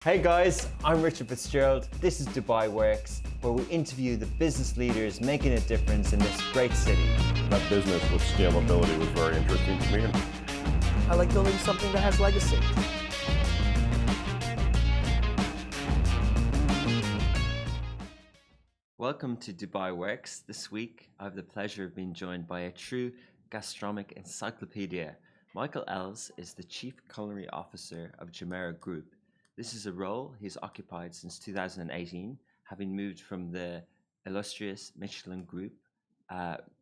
Hey guys, I'm Richard Fitzgerald. This is Dubai Works, where we interview the business leaders making a difference in this great city. That business with scalability was very interesting to me. I like building something that has legacy. Welcome to Dubai Works. This week, I have the pleasure of being joined by a true gastronomic encyclopedia. Michael Ellis is the Chief Culinary Officer of Jumeirah Group. This is a role he's occupied since 2018, having moved from the illustrious Michelin Group,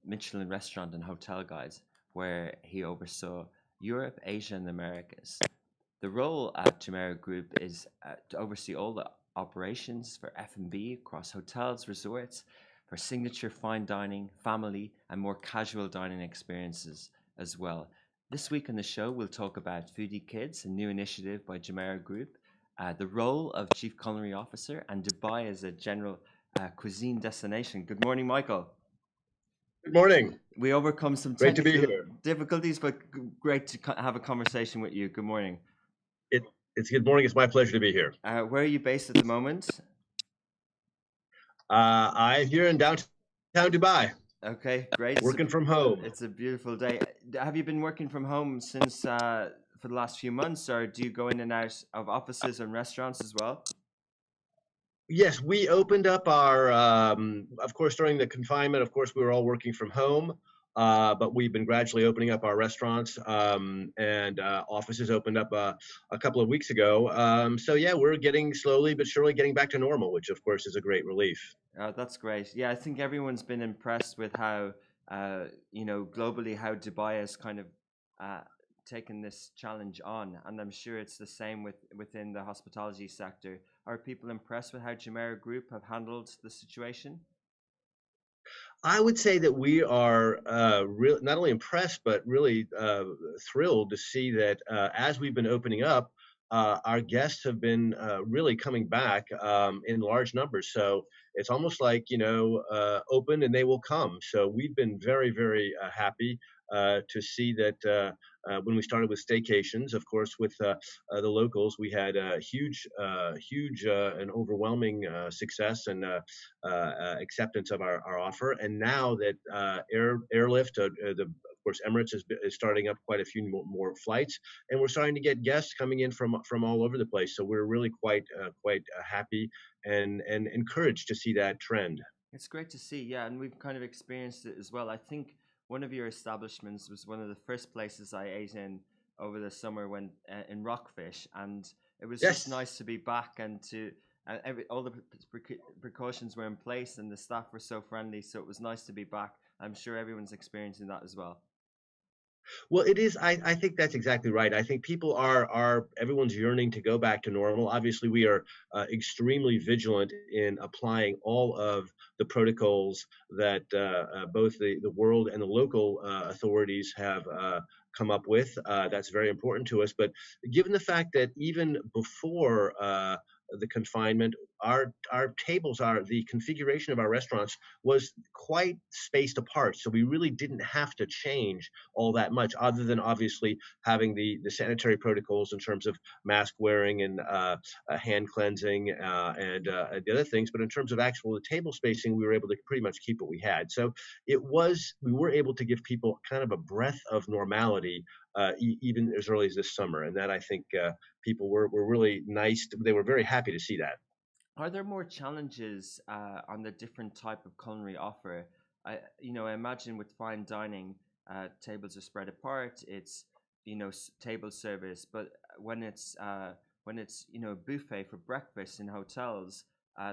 Michelin Restaurant and Hotel Guides, where he oversaw Europe, Asia, and the Americas. The role at Jumeirah Group is to oversee all the operations for F&B across hotels, resorts, for signature fine dining, family, and more casual dining experiences as well. This week on the show, we'll talk about Foodie Kids, a new initiative by Jumeirah Group, the role of Chief Culinary Officer, and Dubai as a general cuisine destination. Good morning, Michael. Good morning. We overcome some Great to be technical here. difficulties, but great to have a conversation with you. Good morning. It's good morning. It's my pleasure to be here. Where are you based at the moment? I'm here in downtown Dubai, Okay, great. working from home. It's a beautiful day. Have you been working from home since for the last few months, or do you go in and out of offices and restaurants as well? Yes, we opened up our, of course, during the confinement, of course, we were all working from home, but we've been gradually opening up our restaurants and offices opened up a couple of weeks ago. So yeah, we're getting slowly but surely getting back to normal, which of course is a great relief. That's great. Yeah, I think everyone's been impressed with how, globally, how Dubai has kind of taken this challenge on, and I'm sure it's the same within the hospitality sector. Are people impressed with how Jumeirah Group have handled the situation? I would say that we are not only impressed, but really thrilled to see that as we've been opening up, our guests have been really coming back in large numbers. So it's almost like, open and they will come. So we've been very, very happy to see that when we started with staycations, of course, with the locals, we had a huge and overwhelming success and acceptance of our offer. And now that airlift, of course, Emirates is starting up quite a few more flights, and we're starting to get guests coming in from all over the place. So we're really quite happy and encouraged to see that trend. It's great to see, yeah, and we've kind of experienced it as well. I think one of your establishments was one of the first places I ate in over the summer when in Rockfish, and it was just Yes. nice to be back and to all the precautions were in place and the staff were so friendly, so it was nice to be back. I'm sure everyone's experiencing that as well. Well, it is. I think that's exactly right. I think people are everyone's yearning to go back to normal. Obviously, we are extremely vigilant in applying all of the protocols that both the world and the local authorities have come up with. That's very important to us. But given the fact that even before the confinement, our tables, the configuration of our restaurants was quite spaced apart, so we really didn't have to change all that much, other than obviously having the sanitary protocols in terms of mask wearing and hand cleansing and the other things. But in terms of actual the table spacing, we were able to pretty much keep what we had. So we were able to give people kind of a breath of normality even as early as this summer, and that I think people were really nice. They were very happy to see that. Are there more challenges on the different type of culinary offer? I imagine with fine dining, tables are spread apart. It's table service, but when it's buffet for breakfast in hotels,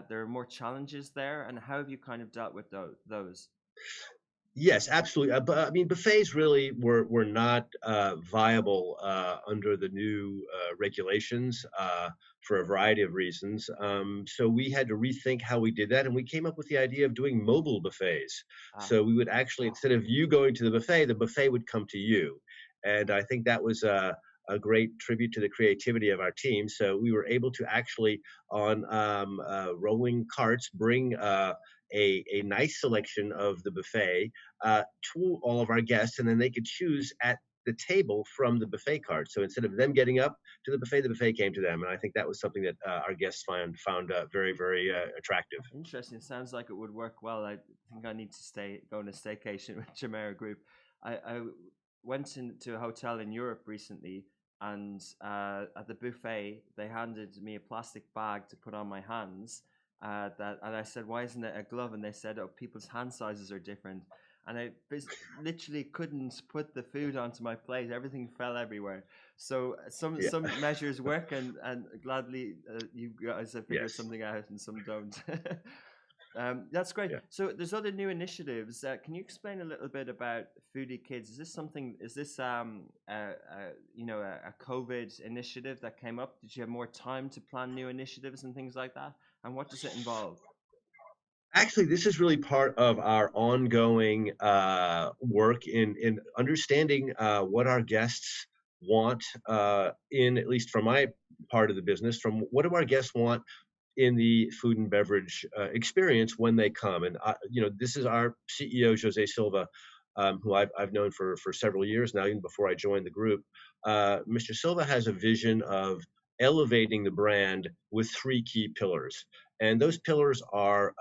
there are more challenges there. And how have you kind of dealt with those? Yes, absolutely. But I mean, buffets really were not viable under the new regulations for a variety of reasons. So we had to rethink how we did that, and we came up with the idea of doing mobile buffets. Ah, So we would actually, instead of you going to the buffet would come to you. And I think that was a great tribute to the creativity of our team. So we were able to actually, on rolling carts, bring a nice selection of the buffet to all of our guests, and then they could choose at the table from the buffet cart. So instead of them getting up to the buffet came to them. And I think that was something that our guests found very, very attractive. Interesting. Sounds like it would work well. I think I need to go on a staycation with Jumeirah Group. I went into a hotel in Europe recently, and at the buffet, they handed me a plastic bag to put on my hands. And I said, "Why isn't it a glove?" And they said, "Oh, people's hand sizes are different." And I literally couldn't put the food onto my plate. Everything fell everywhere. So some measures work, and gladly you guys have figured something out, and some don't. That's great. Yeah. So there's other new initiatives. Can you explain a little bit about Foodie Kids? Is this a COVID initiative that came up? Did you have more time to plan new initiatives and things like that? And what does it involve? Actually, this is really part of our ongoing work in understanding what our guests want, in at least from my part of the business, from what do our guests want in the food and beverage experience when they come. And this is our CEO, Jose Silva, who I've known for several years now, even before I joined the group. Mr. Silva has a vision of elevating the brand with three key pillars. And those pillars are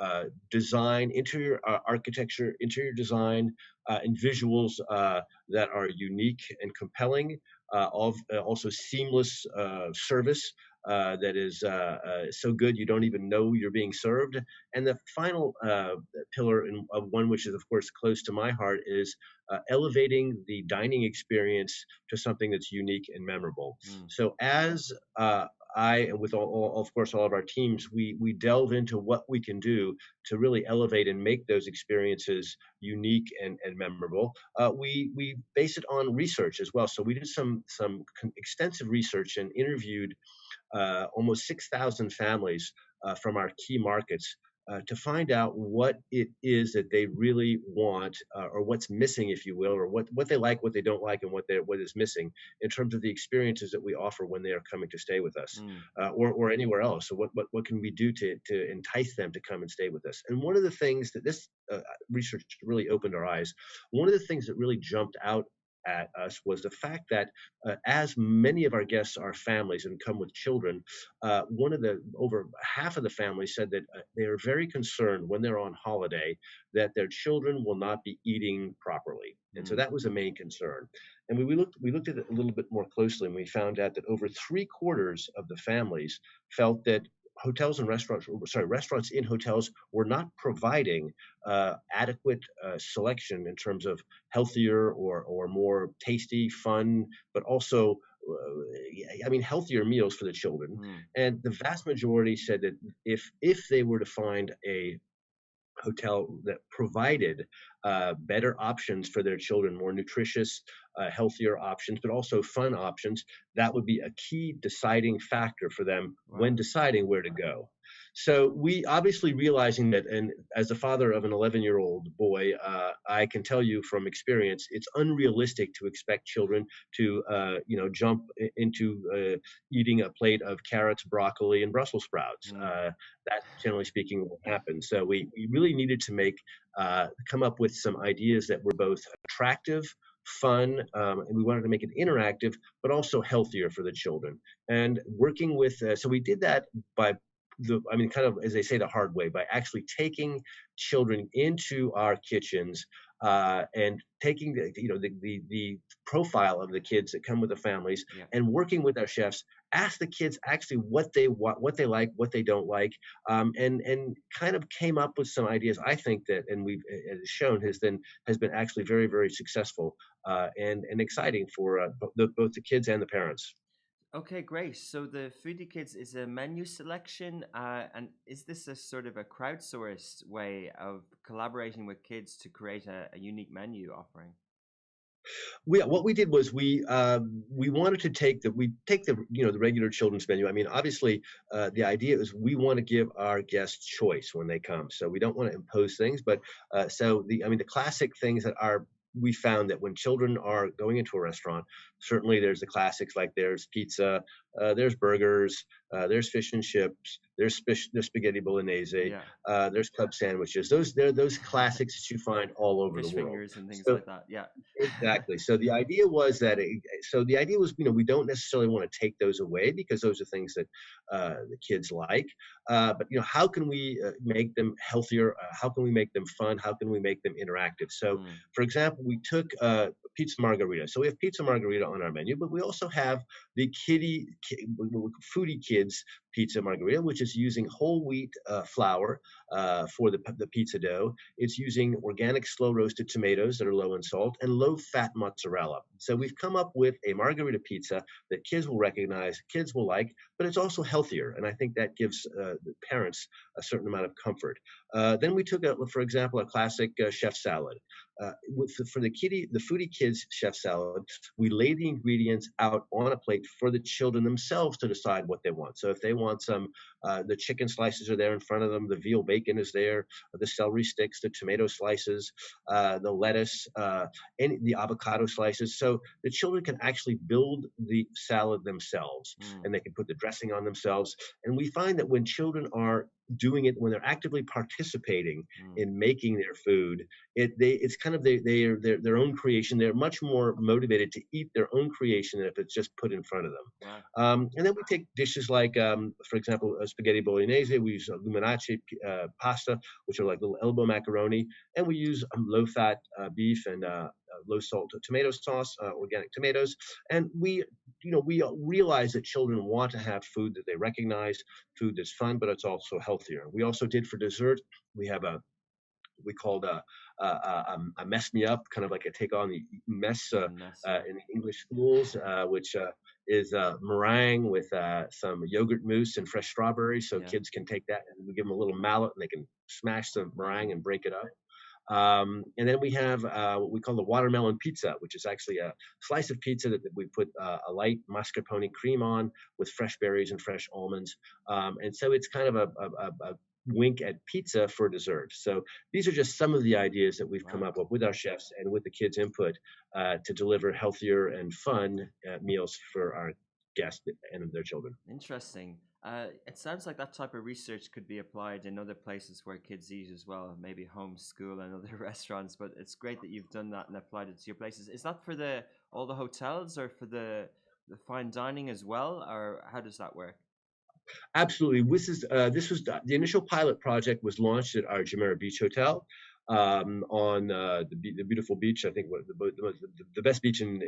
design, interior architecture, interior design, and visuals that are unique and compelling, also seamless service that is so good you don't even know you're being served. And the final pillar, of one which is, of course, close to my heart, is elevating the dining experience to something that's unique and memorable. So as and with of course, all of our teams, we delve into what we can do to really elevate and make those experiences unique and memorable. We base it on research as well. So we did some extensive research and interviewed almost 6,000 families from our key markets to find out what it is that they really want, or what's missing, if you will, or what they like, what they don't like, and what is missing in terms of the experiences that we offer when they are coming to stay with us, or anywhere else. So what can we do to entice them to come and stay with us? And one of the things that this research really opened our eyes, one of the things that really jumped out at us was the fact that as many of our guests are families and come with children, over half of the families said that they are very concerned when they're on holiday that their children will not be eating properly. And so that was a main concern. And we looked at it a little bit more closely, and we found out that over 3/4 of the families felt that restaurants in hotels were not providing adequate selection in terms of healthier or more tasty, fun, but also healthier meals for the children. And the vast majority said that if they were to find a hotel that provided better options for their children, more nutritious, healthier options, but also fun options, that would be a key deciding factor for them when deciding where to go. So we obviously realizing that, and as the father of an 11-year-old boy, I can tell you from experience, it's unrealistic to expect children to, jump into eating a plate of carrots, broccoli, and Brussels sprouts. That, generally speaking, won't happen. So we really needed to come up with some ideas that were both attractive, fun, and we wanted to make it interactive, but also healthier for the children. And working with, so we did that by kind of, as they say, the hard way, by actually taking children into our kitchens and taking the profile of the kids that come with the families, and working with our chefs, ask the kids actually what they want, what they like, what they don't like, and kind of came up with some ideas. I think that, and we've as shown, has been actually very, very successful and exciting for both the kids and the parents. Okay, great. So the Foodie Kids is a menu selection, and is this a sort of a crowdsourced way of collaborating with kids to create a unique menu offering? What we did was we wanted to take the regular children's menu. I mean, obviously, the idea is we want to give our guests choice when they come, so we don't want to impose things. But the classic things that we found that when children are going into a restaurant, certainly there's the classics, like there's pizza, there's burgers, there's fish and chips, there's spaghetti bolognese, Yeah. there's club sandwiches. They're those classics that you find all over Fish the world. fingers and things So like that. Yeah. exactly. So the idea was that we don't necessarily want to take those away because those are things that the kids like. But how can we make them healthier? How can we make them fun? How can we make them interactive? So, for example, we took pizza margarita. So we have pizza margarita on our menu, but we also have the foodie kids pizza margarita, which is using whole wheat flour for the pizza dough. It's using organic slow roasted tomatoes that are low in salt and low fat mozzarella. So we've come up with a margarita pizza that kids will recognize, kids will like, but it's also healthier. And I think that gives the parents a certain amount of comfort. Then we took, for example, a classic chef salad. For the foodie kids chef salad, we lay the ingredients out on a plate for the children themselves to decide what they want. So if they want some, the chicken slices are there in front of them, the veal bacon is there, the celery sticks, the tomato slices, the lettuce, and the avocado slices. So the children can actually build the salad themselves, and they can put the dressing on themselves. And we find that when children are doing it, when they're actively participating in making their food, it's kind of their own creation. They're much more motivated to eat their own creation than if it's just put in front of them. Wow. And then we take dishes like, for example, spaghetti bolognese. We use luminacci pasta, which are like little elbow macaroni, and we use low-fat beef and low-salt tomato sauce, organic tomatoes. And we realize that children want to have food that they recognize, food that's fun, but it's also healthier. We also did for dessert, we have we called a mess me up, kind of like a take on the mess in the English schools, which is meringue with some yogurt mousse and fresh strawberries. So kids can take that and we give them a little mallet and they can smash the meringue and break it up. And then we have what we call the watermelon pizza, which is actually a slice of pizza that we put a light mascarpone cream on with fresh berries and fresh almonds. And so it's kind of a wink at pizza for dessert. So these are just some of the ideas that we've come up with our chefs and with the kids' input to deliver healthier and fun meals for our guests and their children. Interesting. It sounds like that type of research could be applied in other places where kids eat as well, maybe homeschool and other restaurants, but it's great that you've done that and applied it to your places. Is that for all the hotels or for the fine dining as well, or how does that work? Absolutely. This was the initial pilot project was launched at our Jumeirah Beach Hotel on the beautiful beach. I think the best beach in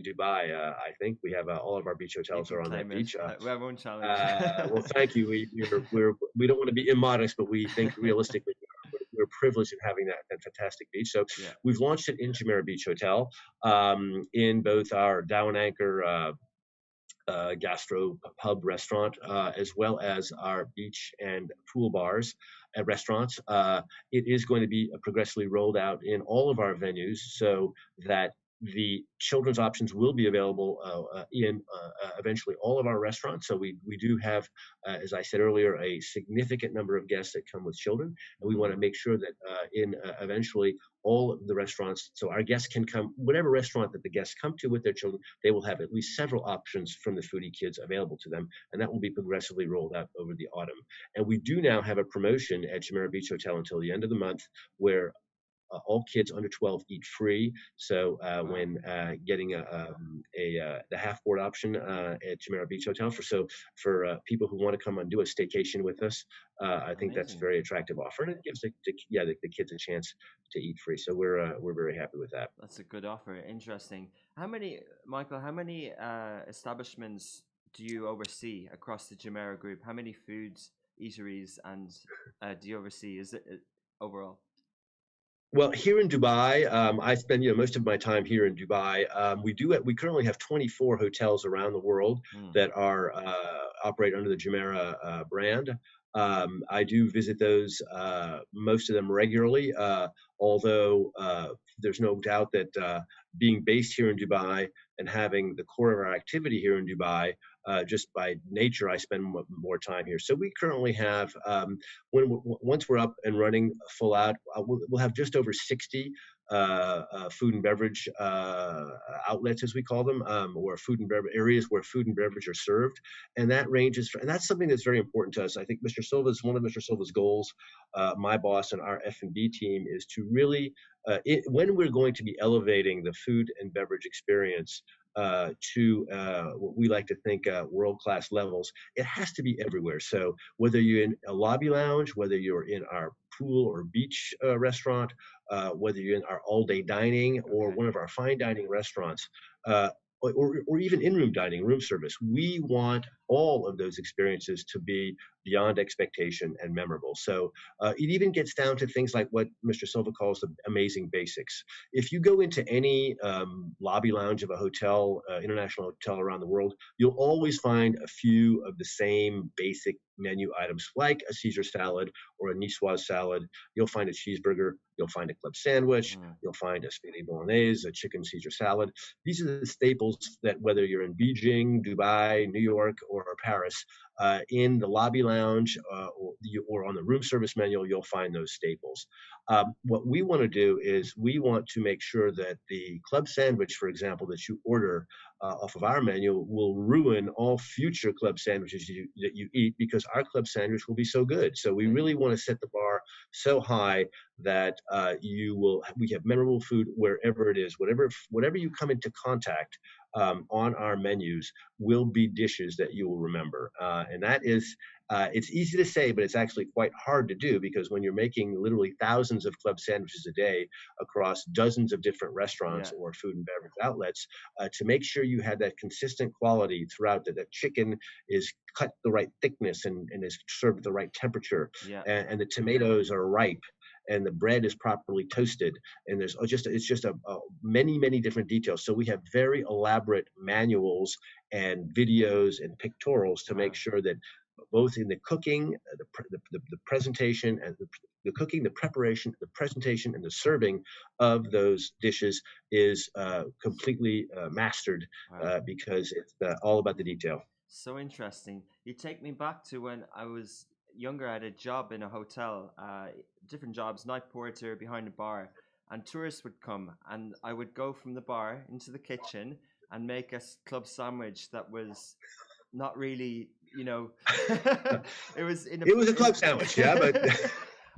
Dubai. I think we have all of our beach hotels are on that beach. I won't challenge. Well, thank you. We don't want to be immodest, but we think realistically we're privileged in having that fantastic beach. So we've launched it in Jumeirah Beach Hotel in both our Dow and Anchor gastro pub restaurant, as well as our beach and pool bars and restaurants. It is going to be progressively rolled out in all of our venues so that the children's options will be available in eventually all of our restaurants. So we do have, as I said earlier, a significant number of guests that come with children, and we want to make sure that in eventually all of the restaurants, so our guests can come, whatever restaurant that the guests come to with their children, they will have at least several options from the foodie kids available to them, and that will be progressively rolled out over the autumn. And we do now have a promotion at Jumeirah Beach Hotel until the end of the month where all kids under 12 eat free. So when getting the half board option at Jumeirah Beach Hotel for people who want to come and do a staycation with us, I think that's a very attractive offer, and it gives the kids a chance to eat free. So we're very happy with that. That's a good offer. Interesting. Michael? How many establishments do you oversee across the Jumeirah group? How many foods, eateries, and do you oversee? Is it overall? Well, here in Dubai, I spend most of my time here in Dubai. We currently have 24 hotels around the world that are operate under the Jumeirah brand. I do visit those, most of them regularly, although there's no doubt that being based here in Dubai and having the core of our activity here in Dubai, just by nature, I spend more time here. So we currently have, once we're up and running full out, we'll have just over 60 food and beverage outlets, as we call them, or food and beverage areas where food and beverage are served. And that ranges, and that's something that's very important to us. I think one of Mr. Silva's goals, my boss and our F&B team, is to really, when we're going to be elevating the food and beverage experience to what we like to think world-class levels, it has to be everywhere. So whether you're in a lobby lounge, whether you're in our pool or beach restaurant, whether you're in our all-day dining or one of our fine dining restaurants, or even in-room dining, room service, we want all of those experiences to be beyond expectation and memorable. So it even gets down to things like what Mr. Silva calls the amazing basics. If you go into any lobby lounge of a hotel, international hotel around the world, you'll always find a few of the same basic menu items, like a Caesar salad or a niçoise salad. You'll find a cheeseburger, you'll find a club sandwich, you'll find a spaghetti bolognese, a chicken Caesar salad. These are the staples that, whether you're in Beijing, Dubai, New York, or Paris, in the lobby lounge or on the room service menu, you'll find those staples. What we want to do is we want to make sure that the club sandwich, for example, that you order off of our menu will ruin all future club sandwiches that you eat, because our club sandwich will be so good. So we really want to set the bar so high that we have memorable food wherever it is, whatever you come into contact on our menus will be dishes that you will remember. And that is, it's easy to say, but it's actually quite hard to do, because when you're making literally thousands of club sandwiches a day across dozens of different restaurants or food and beverage outlets, to make sure you have that consistent quality throughout, that chicken is cut the right thickness and is served at the right temperature, and the tomatoes are ripe, and the bread is properly toasted, and it's just many different details. So we have very elaborate manuals and videos and pictorials to make sure that both in the cooking, the presentation, and the cooking, the preparation, the presentation, and the serving of those dishes is completely mastered, because it's all about the detail. So interesting. You take me back to when I was younger. I had a job in a hotel, different jobs, night porter behind a bar, and tourists would come, and I would go from the bar into the kitchen and make a club sandwich that was not really, it was a club sandwich, but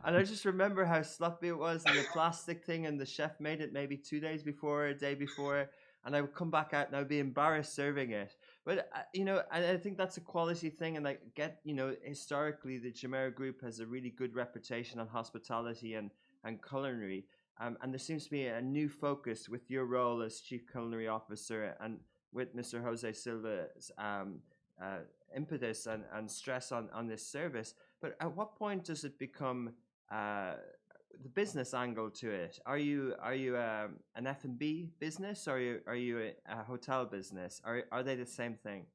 and I just remember how sloppy it was, and the plastic thing, and the chef made it maybe 2 days before, a day before, and I would come back out and I'd be embarrassed serving it. But I think that's a quality thing, and historically the Jumeirah Group has a really good reputation on hospitality and culinary, and there seems to be a new focus with your role as Chief Culinary Officer, and with Mr. Jose Silva's impetus and stress on this service. But at what point does it become the business angle to it? Are you an F&B business, or are you a hotel business? Are they the same thing?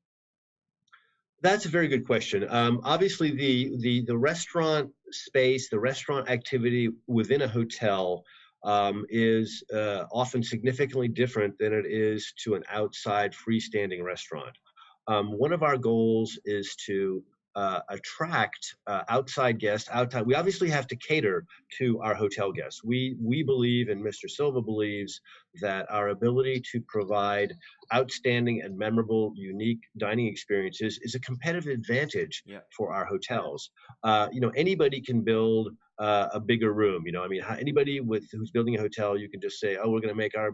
That's a very good question. Obviously, the restaurant space, the restaurant activity within a hotel is often significantly different than it is to an outside freestanding restaurant. One of our goals is to attract outside guests. We obviously have to cater to our hotel guests. We believe, and Mr. Silva believes, that our ability to provide outstanding and memorable, unique dining experiences is a competitive advantage for our hotels. Anybody can build a bigger room. Anybody who's building a hotel, you can just say, oh, we're going to make our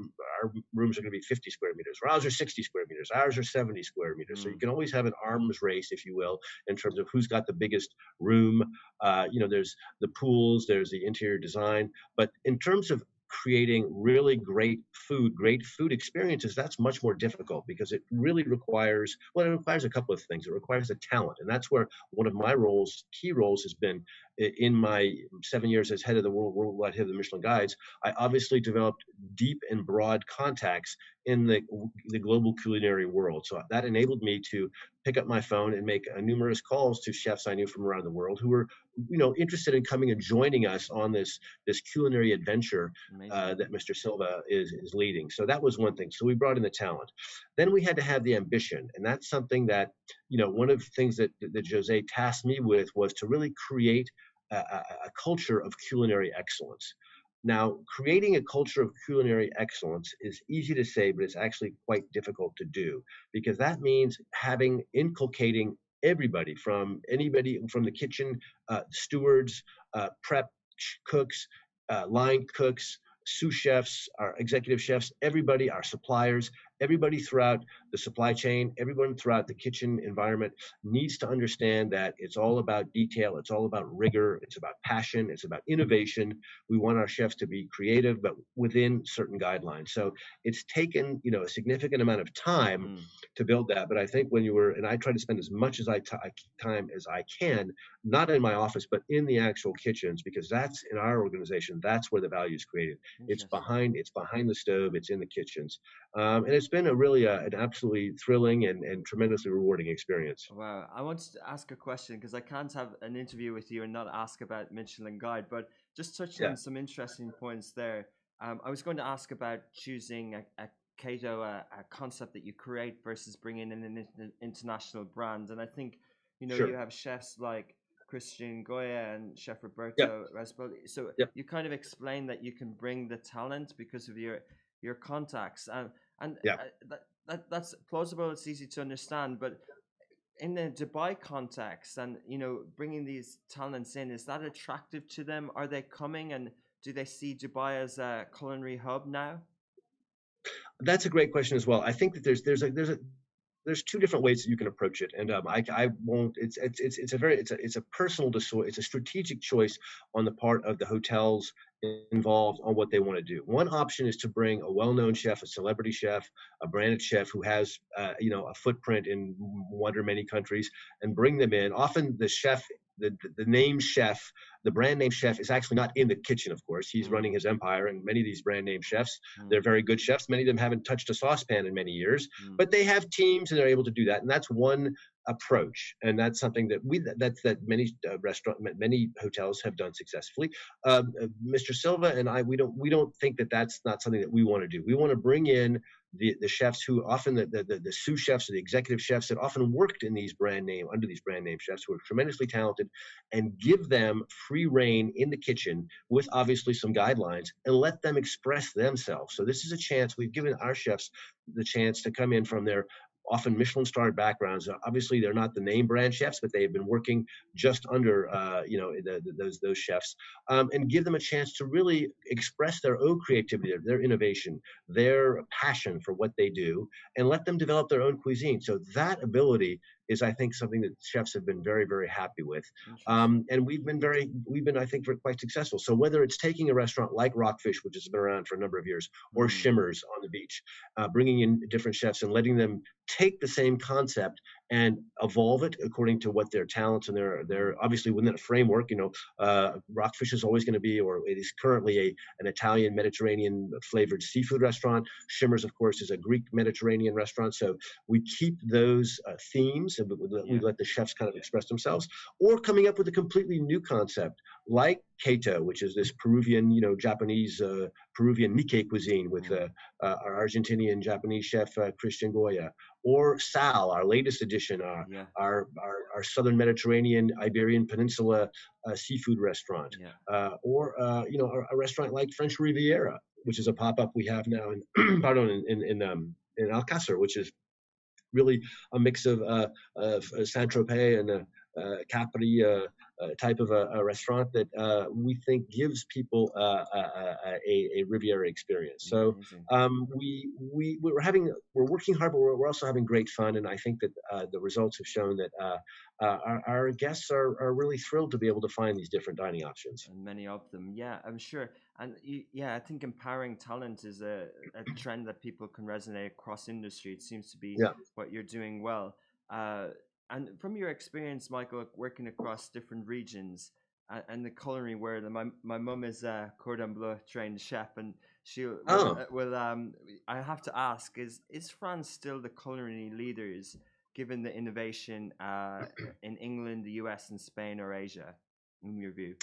rooms are going to be 50 square meters, or ours are 60 square meters, ours are 70 square meters. So you can always have an arms race, if you will, in terms of who's got the biggest room. There's the pools, there's the interior design, but in terms of creating really great food experiences, that's much more difficult, because it really requires a couple of things. It requires a talent, and that's where one of my key roles has been in my 7 years as head of the worldwide head of the Michelin Guides. I obviously developed deep and broad contacts in the global culinary world. So that enabled me to pick up my phone and make numerous calls to chefs I knew from around the world who were, interested in coming and joining us on this culinary adventure that Mr. Silva is leading. So that was one thing. So we brought in the talent. Then we had to have the ambition, and that's something that, one of the things that Jose tasked me with was to really create a culture of culinary excellence. Now, creating a culture of culinary excellence is easy to say, but it's actually quite difficult to do because that means inculcating anybody from the kitchen, stewards, prep cooks, line cooks, sous chefs, our executive chefs, everybody, our suppliers, everybody throughout the supply chain, everyone throughout the kitchen environment needs to understand that it's all about detail, it's all about rigor, it's about passion, it's about innovation. We want our chefs to be creative, but within certain guidelines. So it's taken, a significant amount of time to build that. But I think and I try to spend as much time as I can, not in my office, but in the actual kitchens, because that's in our organization, that's where the value is created. It's behind the stove, it's in the kitchens. And it's been an absolutely thrilling and tremendously rewarding experience. Wow. I wanted to ask a question because I can't have an interview with you and not ask about Michelin Guide, but just touching on some interesting points there. I was going to ask about choosing a Cato, a concept that you create versus bringing in an international brand. And I think, you have chefs like Christian Goya and Chef Roberto Raspoli. So you kind of explain that you can bring the talent because of your contacts. That's plausible. It's easy to understand, but in the Dubai context, and bringing these talents in, is that attractive to them? Are they coming, and do they see Dubai as a culinary hub now? That's a great question as well. I think that there's two different ways that you can approach it, and I won't. It's a personal choice. It's a strategic choice on the part of the hotels involved on what they want to do. One option is to bring a well-known chef, a celebrity chef, a branded chef who has a footprint in one or many countries, and bring them in. Often the chef, the name chef, the brand name chef is actually not in the kitchen, of course. He's running his empire, and many of these brand name chefs, they're very good chefs. Many of them haven't touched a saucepan in many years, but they have teams and they're able to do that. And that's one approach, and that's something that many hotels have done successfully. Mr. Silva and I, we don't think that that's not something that we want to do. We want to bring in the chefs who often the sous chefs or the executive chefs that often worked in under these brand name chefs who are tremendously talented, and give them free reign in the kitchen with obviously some guidelines, and let them express themselves. So this is a chance. We've given our chefs the chance to come in from their often Michelin-starred backgrounds. Obviously, they're not the name brand chefs, but they have been working just under, those chefs, and give them a chance to really express their own creativity, their innovation, their passion for what they do, and let them develop their own cuisine. So that ability is, I think, something that chefs have been very, very happy with. And we've been, I think, quite successful. So whether it's taking a restaurant like Rockfish, which has been around for a number of years, or Shimmers on the beach, bringing in different chefs and letting them take the same concept and evolve it according to what their talents and their obviously within a framework. Rockfish is always going to be, or it is currently an Italian Mediterranean flavored seafood restaurant. Shimmers, of course, is a Greek Mediterranean restaurant. So we keep those themes, and we let the chefs kind of express themselves, or coming up with a completely new concept like Keto, which is this Peruvian, Japanese, Peruvian Nikkei cuisine with our Argentinian Japanese chef Christian Goya, or Sal, our latest addition, our Southern Mediterranean Iberian Peninsula seafood restaurant, or a restaurant like French Riviera, which is a pop-up we have now in Alcácer, which is really a mix of Saint-Tropez and Capri type of a restaurant that we think gives people a Riviera experience. So we're working hard, but we're also having great fun, and I think that the results have shown that our guests are really thrilled to be able to find these different dining options. And many of them, I'm sure. And I think empowering talent is a trend that people can resonate across industry. It seems to be what you're doing well. And from your experience, Michael, working across different regions and the culinary world, and my mum is a cordon bleu trained chef, and she will I have to ask, is France still the culinary leaders given the innovation in England, the US, and Spain, or Asia, in your view?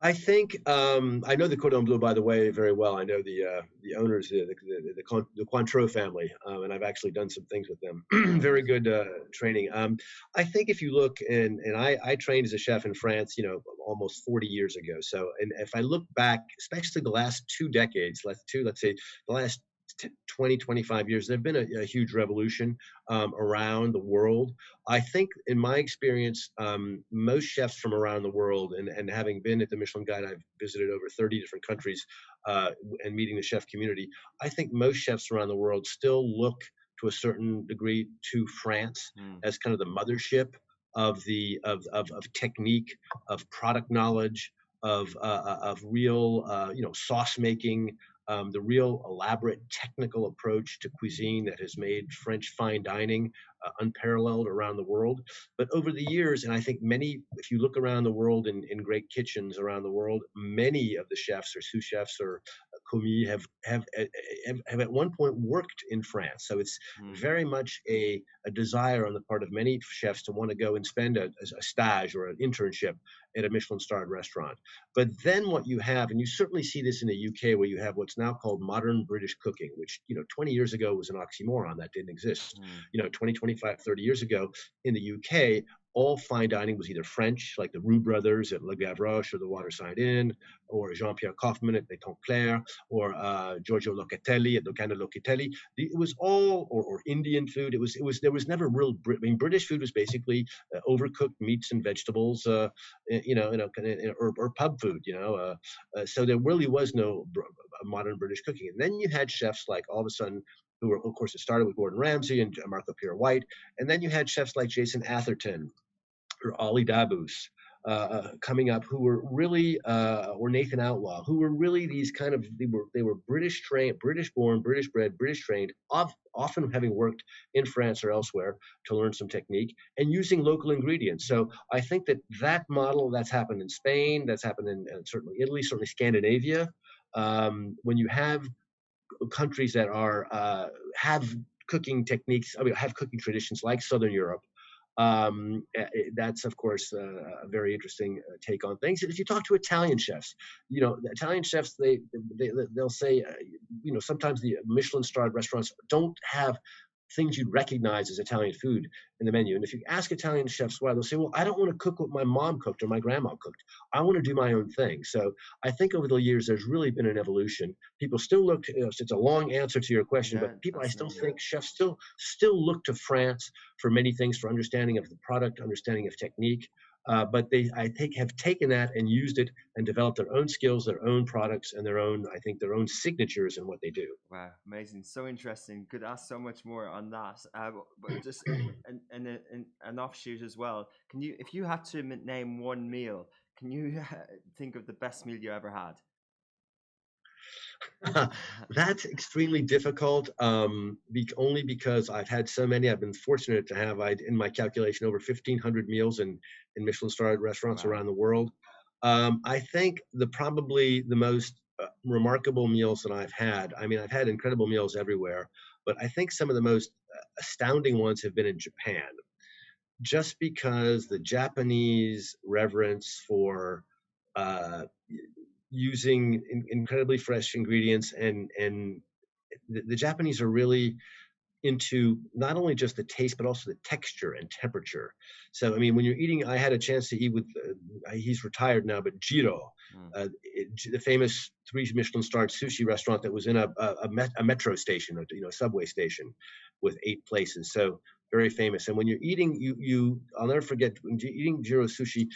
I think I know the Cordon Bleu, by the way, very well. I know the owners, the Cointreau family, and I've actually done some things with them. Very good training. I think if you look, and I trained as a chef in France, almost 40 years ago. So, and if I look back, especially the last 2 decades, let's say the last 20, 25 years, there's been a huge revolution around the world. I think, in my experience, most chefs from around the world, and having been at the Michelin Guide, I've visited over 30 different countries and meeting the chef community. I think most chefs around the world still look to a certain degree to France as kind of the mothership of the of technique, of product knowledge, of real sauce making, the real elaborate technical approach to cuisine that has made French fine dining unparalleled around the world. But over the years, and I think many, if you look around the world in great kitchens around the world, many of the chefs or sous chefs or commis have at one point worked in France. So it's very much a desire on the part of many chefs to want to go and spend a stage or an internship at a Michelin-starred restaurant. But then what you have, and you certainly see this in the UK, where you have what's now called modern British cooking, which 20 years ago was an oxymoron that didn't exist. 20, 25, 30 years ago in the UK, all fine dining was either French, like the Roux brothers at Le Gavroche or the Waterside Inn, or Jean-Pierre Kaufmann at Les Templaires, or Giorgio Locatelli at Locanda Locatelli. It was all, or Indian food. There was never real. British food was basically overcooked meats and vegetables, or pub food. So there really was no modern British cooking. And then you had chefs like, all of a sudden, who were, of course, it started with Gordon Ramsay and Marco Pierre White, and then you had chefs like Jason Atherton or Ollie Dabous coming up, who were really, or Nathan Outlaw, who were really these kind of, they were British trained, British born, British bred, British trained, often having worked in France or elsewhere to learn some technique and using local ingredients. So I think that model, that's happened in Spain, that's happened in certainly Italy, certainly Scandinavia. When you have countries that are have cooking techniques, have cooking traditions like Southern Europe, that's of course a very interesting take on things. And if you talk to Italian chefs, the Italian chefs, they'll say, sometimes the Michelin-starred restaurants don't have things you'd recognize as Italian food in the menu. And if you ask Italian chefs why, they'll say, well, I don't want to cook what my mom cooked or my grandma cooked. I want to do my own thing. So I think over the years, there's really been an evolution. People still look, it's a long answer to your question, but people, I still think chefs still look to France for many things, for understanding of the product, understanding of technique. But they, I think, have taken that and used it and developed their own skills, their own products, and their own signatures in what they do. Wow, amazing! So interesting. Could ask so much more on that. But just an offshoot as well. Can you, if you had to name one meal, can you think of the best meal you ever had? That's extremely difficult, only because I've had so many. I've been fortunate to have, in my calculation, over 1,500 meals in Michelin-starred restaurants around the world. I think probably the most remarkable meals that I've had, I've had incredible meals everywhere, but I think some of the most astounding ones have been in Japan, just because the Japanese reverence for using incredibly fresh ingredients, and the Japanese are really into not only just the taste but also the texture and temperature. So when you're eating, I had a chance to eat with he's retired now, but Jiro, the famous 3 Michelin-starred sushi restaurant that was in a metro station, a subway station with 8 places. So very famous. And when you're eating, I'll never forget, when you're eating Jiro sushi,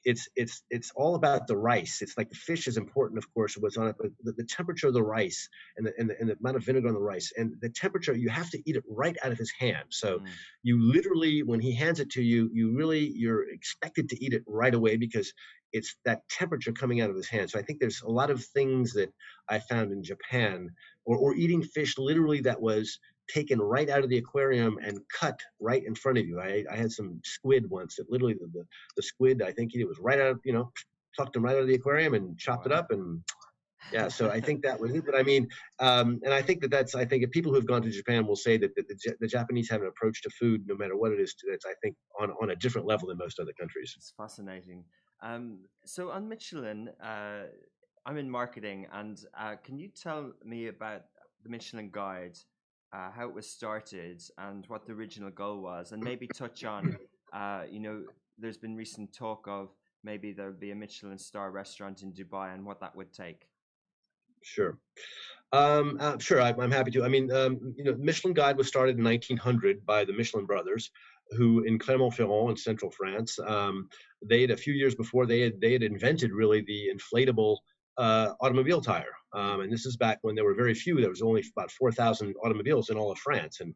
it's all about the rice. It's like the fish is important, of course, what's on it, but the temperature of the rice and the amount of vinegar on the rice and the temperature, you have to eat it right out of his hand. So you literally, when he hands it to you, you're expected to eat it right away because it's that temperature coming out of his hand. So I think there's a lot of things that I found in Japan, or eating fish literally that was taken right out of the aquarium and cut right in front of you. I had some squid once that literally the squid, I think it was right out, plucked them right out of the aquarium and chopped it up. And yeah, so I think that was it. But and I think I think if people who have gone to Japan will say that the Japanese have an approach to food, no matter what it is, that's, I think, on a different level than most other countries. It's fascinating. So on Michelin, I'm in marketing, and can you tell me about the Michelin Guide, how it was started, and what the original goal was, and maybe touch on, there's been recent talk of maybe there would be a Michelin star restaurant in Dubai and what that would take. Sure. Sure, I'm happy to. I mean, Michelin Guide was started in 1900 by the Michelin brothers, who in Clermont-Ferrand in central France, they had a few years before they had invented really the inflatable automobile tire, and this is back when there were very few. There was only about 4,000 automobiles in all of France, and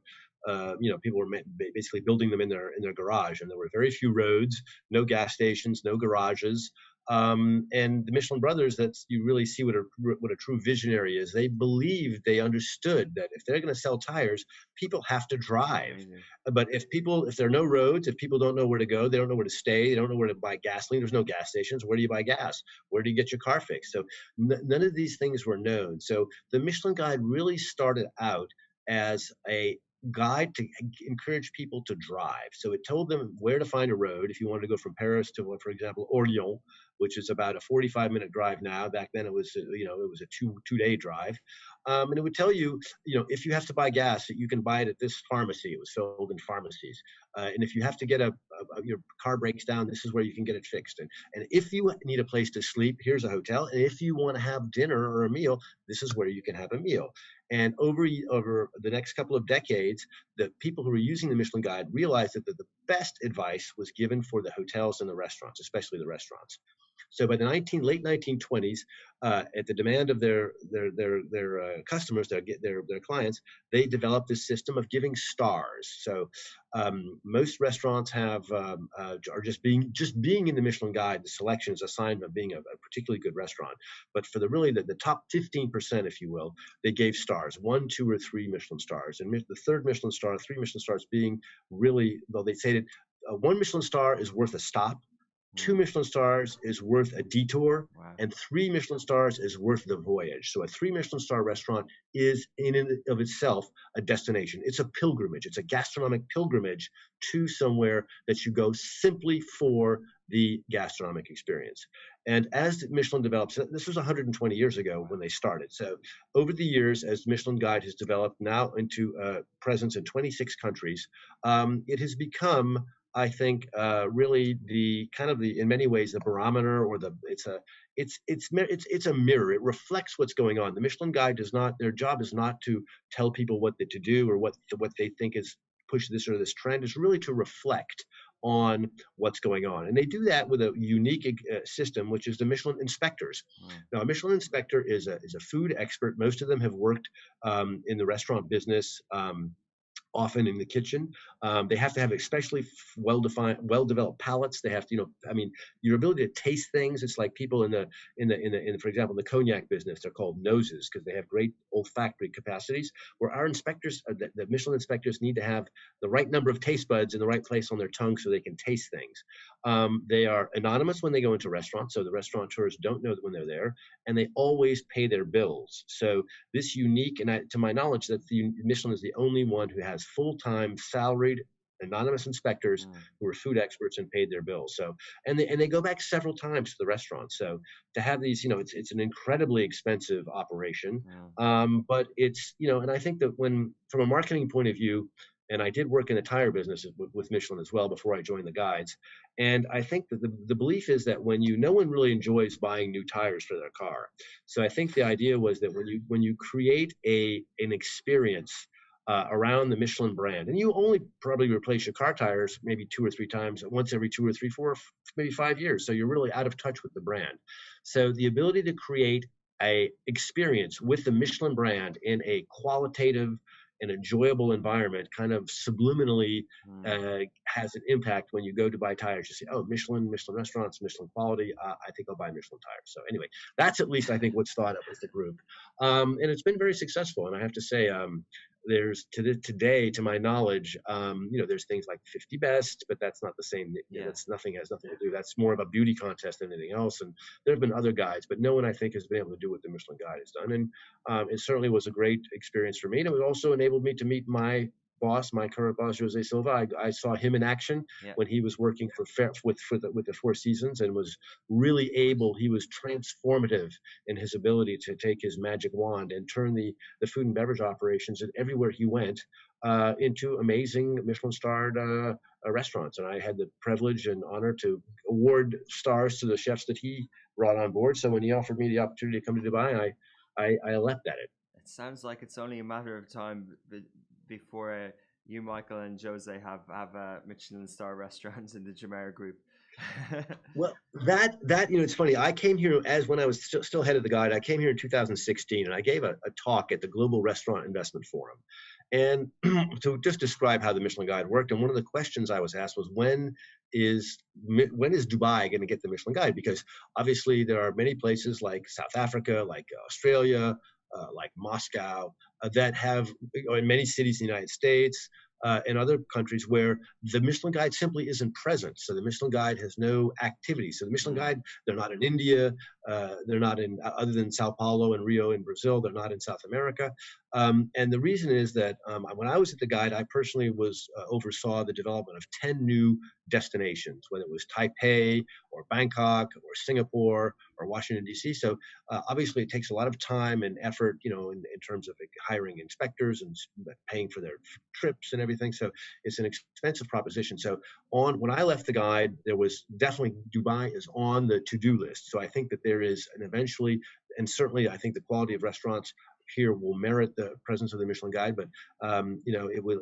people were basically building them in their garage, and there were very few roads, no gas stations, no garages. And the Michelin brothers, that's you really see what a true visionary is. They believed, they understood that if they're going to sell tires, people have to drive. Mm-hmm. But if there are no roads, if people don't know where to go, they don't know where to stay, they don't know where to buy gasoline. There's no gas stations. Where do you buy gas? Where do you get your car fixed? So none of these things were known. So the Michelin Guide really started out as a guide to encourage people to drive. So it told them where to find a road. If you wanted to go from Paris to, for example, Orléans, which is about a 45-minute drive now. Back then it was a two-day drive. And it would tell you, if you have to buy gas, that you can buy it at this pharmacy. It was sold in pharmacies. And if you have to get your car breaks down, this is where you can get it fixed. And if you need a place to sleep, here's a hotel. And if you want to have dinner or a meal, this is where you can have a meal. And over the next couple of decades, the people who were using the Michelin Guide realized that the best advice was given for the hotels and the restaurants, especially the restaurants. So by the late 1920s, at the demand of their customers, their clients, they developed this system of giving stars. So most restaurants are just being in the Michelin Guide. The selection is a sign of being a particularly good restaurant. But for the top 15%, if you will, they gave stars, 1, 2, or 3 Michelin stars, and the third Michelin star, 3 Michelin stars being really, well, they say that 1 Michelin star is worth a stop. 2 Michelin stars is worth a detour, wow, and 3 Michelin stars is worth the voyage. So a 3 Michelin star restaurant is in and of itself a destination. It's a pilgrimage. It's a gastronomic pilgrimage to somewhere that you go simply for the gastronomic experience. And as Michelin develops, this was 120 years ago when they started. So over the years, as Michelin Guide has developed now into presence in 26 countries, it has become, I think, really in many ways the barometer, or it's a mirror. It reflects what's going on. The Michelin Guide their job is not to tell people what to do or what they think is push this or this trend. It's really to reflect on what's going on. And they do that with a unique system, which is the Michelin inspectors. Now, a Michelin inspector is a food expert. Most of them have worked in the restaurant business, often in the kitchen. They have to have especially well-developed palates. They have to, your ability to taste things. It's like people in for example, in the cognac business, they're called noses because they have great olfactory capacities. Where our inspectors, the Michelin inspectors, need to have the right number of taste buds in the right place on their tongue so they can taste things. They are anonymous when they go into restaurants, so the restaurateurs don't know that when they're there, and they always pay their bills. So this unique, and to my knowledge, that the Michelin is the only one who has full-time salaried anonymous inspectors who are food experts and paid their bills. So, and they go back several times to the restaurant. So to have these, it's an incredibly expensive operation. But it's, and I think that from a marketing point of view, and I did work in the tire business with Michelin as well before I joined the guides. And I think that the belief is that no one really enjoys buying new tires for their car. So I think the idea was that when you create an experience around the Michelin brand, and you only probably replace your car tires maybe 2 or 3 times, once every 2 or 3, 4, maybe 5 years. So you're really out of touch with the brand. So the ability to create a experience with the Michelin brand in a qualitative and enjoyable environment kind of subliminally has an impact when you go to buy tires. You say, oh, Michelin restaurants, Michelin quality, I think I'll buy Michelin tires. So anyway, that's at least I think what's thought of as the group. And it's been very successful. And I have to say, there's today, to my knowledge, there's things like 50 best, but that's not the same. Has nothing to do. That's more of a beauty contest than anything else. And there have been other guides, but no one I think has been able to do what the Michelin Guide has done. And it certainly was a great experience for me. And it also enabled me to meet my boss, my current boss, Jose Silva, I saw him in action when he was working with the Four Seasons, and was really able. He was transformative in his ability to take his magic wand and turn the food and beverage operations and everywhere he went into amazing Michelin-starred restaurants. And I had the privilege and honor to award stars to the chefs that he brought on board. So when he offered me the opportunity to come to Dubai, I leapt at it. It sounds like it's only a matter of time before you, Michael, and Jose have Michelin star restaurants in the Jumeirah group. Well, that it's funny. I came here when I was still head of the guide. I came here in 2016, and I gave a talk at the Global Restaurant Investment Forum, and to just describe how the Michelin Guide worked. And one of the questions I was asked was, when is Dubai going to get the Michelin Guide? Because obviously there are many places like South Africa, like Australia, like Moscow, that have, in many cities in the United States and other countries, where the Michelin Guide simply isn't present. So the Michelin Guide has no activity. So the Michelin Guide, they're not in India, they're not in, other than Sao Paulo and Rio in Brazil, they're not in South America. And the reason is that when I was at the Guide, I personally oversaw the development of 10 new destinations, whether it was Taipei or Bangkok or Singapore or Washington, D.C. So obviously it takes a lot of time and effort, in terms of hiring inspectors and paying for their trips and everything. So it's an expensive proposition. So when I left the Guide, there was definitely, Dubai is on the to-do list. So I think that there is an eventually, and certainly I think the quality of restaurants here will merit the presence of the Michelin Guide, but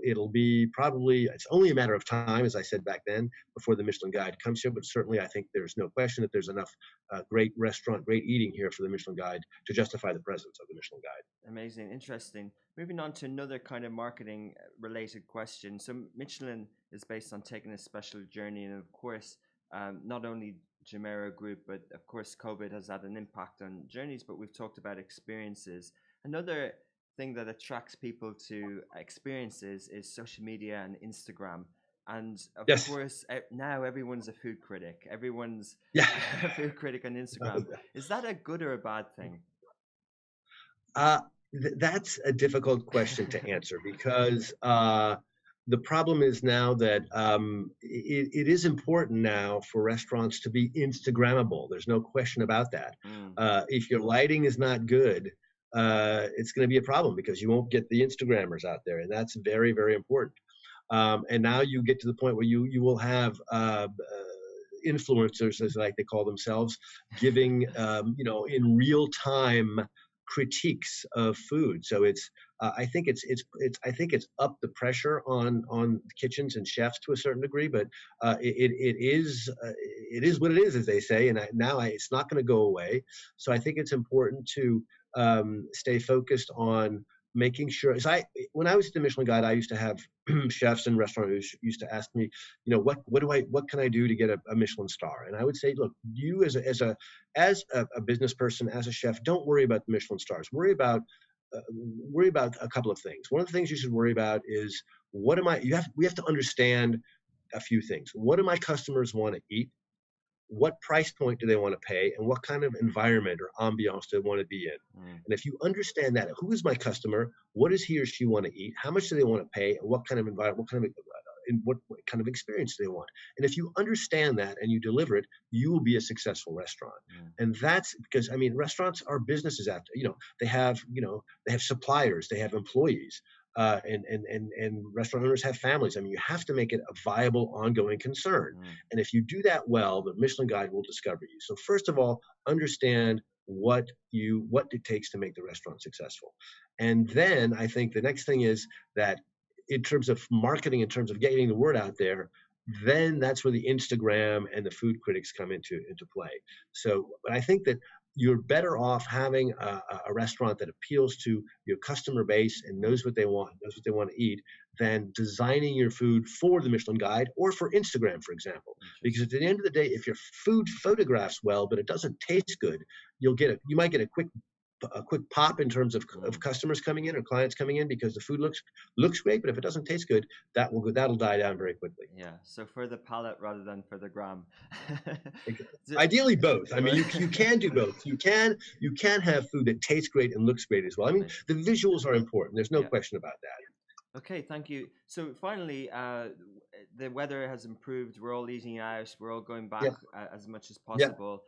it'll be probably, it's only a matter of time, as I said back then, before the Michelin Guide comes here. But certainly I think there's no question that there's enough great eating here for the Michelin Guide to justify the presence of the Michelin Guide. Amazing, interesting. Moving on to another kind of marketing related question. So Michelin is based on taking a special journey, and of course, not only Jumeirah Group, but of course COVID has had an impact on journeys, but we've talked about experiences. Another thing that attracts people to experiences is social media and Instagram. And of course, now everyone's a food critic. Everyone's a food critic on Instagram. Is that a good or a bad thing? That's a difficult question to answer, because the problem is now that it is important now for restaurants to be Instagrammable. There's no question about that. If your lighting is not good, it's going to be a problem, because you won't get the Instagrammers out there, and that's very, very important. And now you get to the point where you will have influencers, as like they call themselves, giving in real time critiques of food. So I think it's up the pressure on kitchens and chefs to a certain degree, but it is what it is, as they say, and it's not going to go away. So I think it's important to stay focused on making sure. When I was at the Michelin Guide, I used to have chefs and restaurateurs used to ask me, what can I do to get a Michelin star? And I would say, look, you as a business person, as a chef, don't worry about the Michelin stars. Worry about a couple of things. One of the things you should worry about is, we have to understand a few things. What do my customers want to eat? What price point do they want to pay, and what kind of environment or ambiance do they want to be in? And if you understand that, who is my customer? What does he or she want to eat? How much do they want to pay? And what kind of environment, what kind of experience do they want? And if you understand that and you deliver it, you will be a successful restaurant. And that's because, restaurants are businesses after, they have suppliers, they have employees. And restaurant owners have families. You have to make it a viable, ongoing concern. And if you do that well, the Michelin Guide will discover you. So first of all, understand what it takes to make the restaurant successful. And then I think the next thing is that, in terms of marketing, in terms of getting the word out there, then that's where the Instagram and the food critics come into play. So I think that you're better off having a restaurant that appeals to your customer base and knows what they want to eat, than designing your food for the Michelin Guide or for Instagram, for example. Because at the end of the day, if your food photographs well, but it doesn't taste good, you might get a quick pop in terms of customers coming in or clients coming in because the food looks great, but if it doesn't taste good, that'll die down very quickly. Yeah. So for the palate rather than for the gram. Ideally both. You can do both. You can have food that tastes great and looks great as well. The visuals are important. There's no question about that. Okay, thank you. So finally, the weather has improved. We're all eating out. We're all going back as much as possible.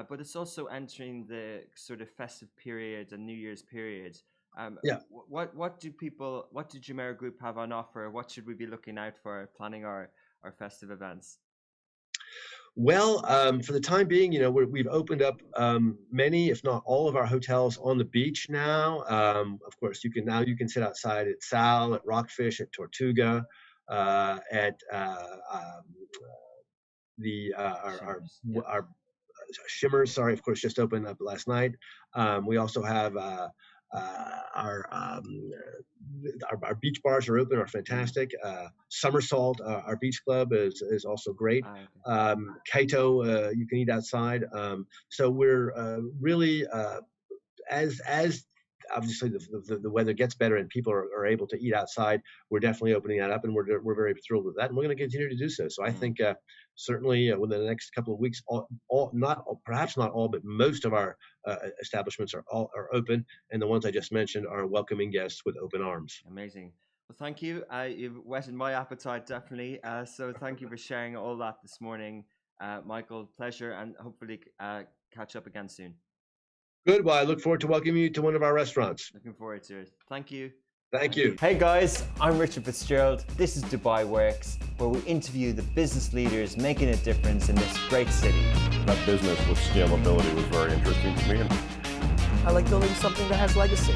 But it's also entering the sort of festive period and New Year's period. What do Jumeirah Group have on offer? What should we be looking out for planning our festive events? Well, for the time being, we've opened up many, if not all, of our hotels on the beach now. Of course, you can sit outside at Sal, at Rockfish, at Tortuga, at our Shimmers. Sorry, of course, just opened up last night. We also have our beach bars are open, are fantastic. Somersault, our beach club is also great. Kaito, you can eat outside. So we're really as obviously the weather gets better and people are able to eat outside, we're definitely opening that up, and we're very thrilled with that, and we're going to continue to do so. So I think certainly within the next couple of weeks, perhaps not all, but most of our establishments are open, and the ones I just mentioned are welcoming guests with open arms. Amazing. Well, thank you. You've whetted my appetite, definitely. So thank you for sharing all that this morning, Michael. Pleasure, and hopefully catch up again soon. Good. Well, I look forward to welcoming you to one of our restaurants. Looking forward to it. Thank you. Thank you. Hey guys, I'm Richard Fitzgerald. This is Dubai Works, where we interview the business leaders making a difference in this great city. That business with scalability was very interesting to me. I like building something that has legacy.